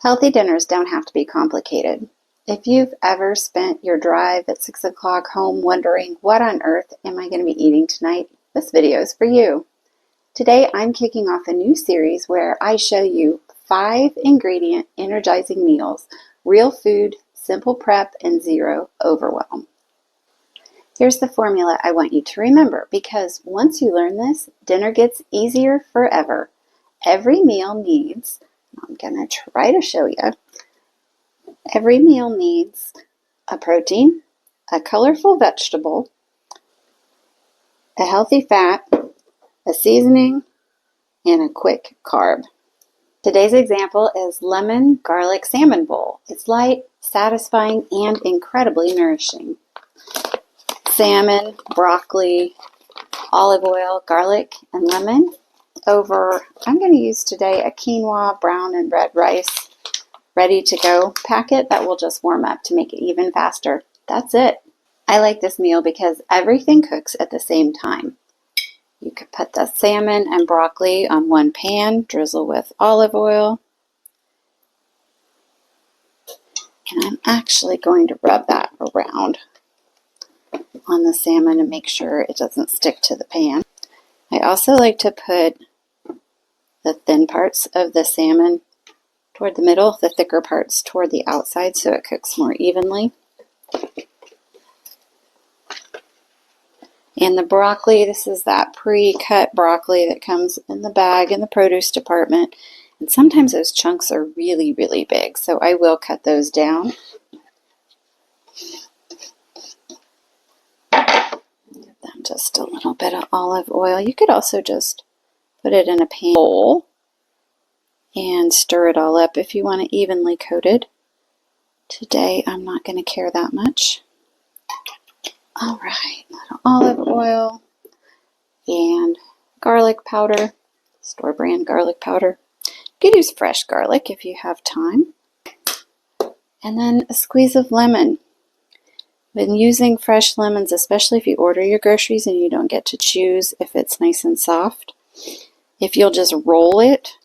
Healthy dinners don't have to be complicated. If you've ever spent your drive at 6 o'clock home wondering, what on earth am I going to be eating tonight? This video is for you. Today I'm kicking off a new series where I show you 5 ingredient energizing meals, real food, simple prep, and zero overwhelm. Here's the formula I want you to remember, because once you learn this, dinner gets easier forever. Every meal needs, I'm going to try to show you, every meal needs a protein, a colorful vegetable, a healthy fat, a seasoning, and a quick carb. Today's example is lemon garlic salmon bowl. It's light, satisfying, and incredibly nourishing. Salmon, broccoli, olive oil, garlic, and lemon over, I'm going to use today a quinoa, brown, and red rice ready to go packet that will just warm up to make it even faster. That's it. I like this meal because everything cooks at the same time. You could put the salmon and broccoli on one pan, drizzle with olive oil. And I'm actually going to rub that around on the salmon and make sure it doesn't stick to the pan. I also like to put the thin parts of the salmon toward the middle, the thicker parts toward the outside so it cooks more evenly. And the broccoli, this is that pre-cut broccoli that comes in the bag in the produce department. And sometimes those chunks are really, really big, so I will cut those down. Give them just a little bit of olive oil. You could also just put it in a pan bowl and stir it all up if you want it evenly coated. Today I'm not going to care that much. All right, little olive oil and garlic powder, store brand garlic powder. You could use fresh garlic if you have time. And then a squeeze of lemon. When using fresh lemons, especially if you order your groceries and you don't get to choose if it's nice and soft, if you'll just roll it,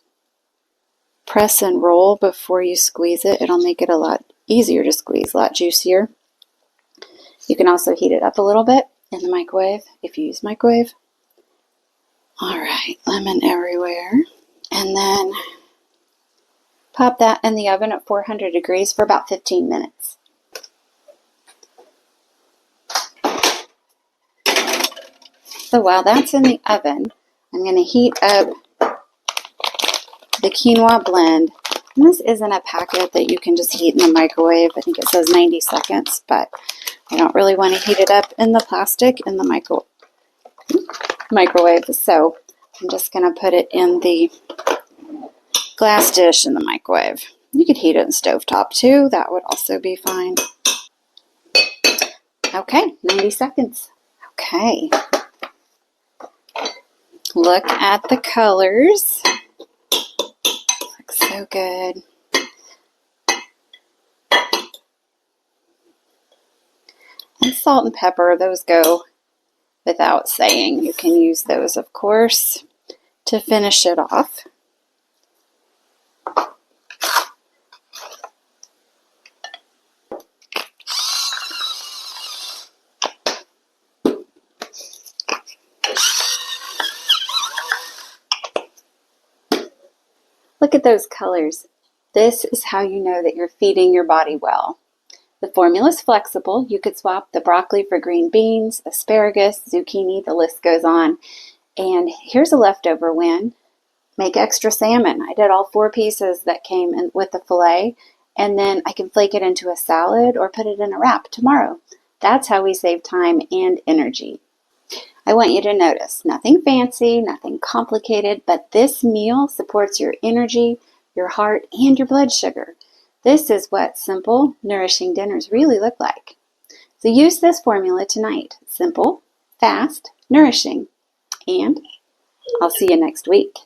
press and roll before you squeeze it, it'll make it a lot easier to squeeze, a lot juicier. You can also heat it up a little bit in the microwave if you use microwave. All right, lemon everywhere. And then pop that in the oven at 400 degrees for about 15 minutes. So while that's in the oven, I'm going to heat up the quinoa blend. And this isn't a packet that you can just heat in the microwave. I think it says 90 seconds, but I don't really want to heat it up in the plastic in the microwave. So I'm just going to put it in the glass dish in the microwave. You could heat it in the stovetop too. That would also be fine. Okay, 90 seconds. Okay. Look at the colors. Looks so good. And salt and pepper, those go without saying. You can use those, of course, to finish it off. Look at those colors. This is how you know that you're feeding your body well. The formula is flexible. You could swap the broccoli for green beans, asparagus, zucchini, the list goes on. And here's a leftover win. Make extra salmon. I did all 4 pieces that came in with the fillet, and then I can flake it into a salad or put it in a wrap tomorrow. That's how we save time and energy. I want you to notice, nothing fancy, nothing complicated, but this meal supports your energy, your heart, and your blood sugar. This is what simple, nourishing dinners really look like. So use this formula tonight. Simple, fast, nourishing. And I'll see you next week.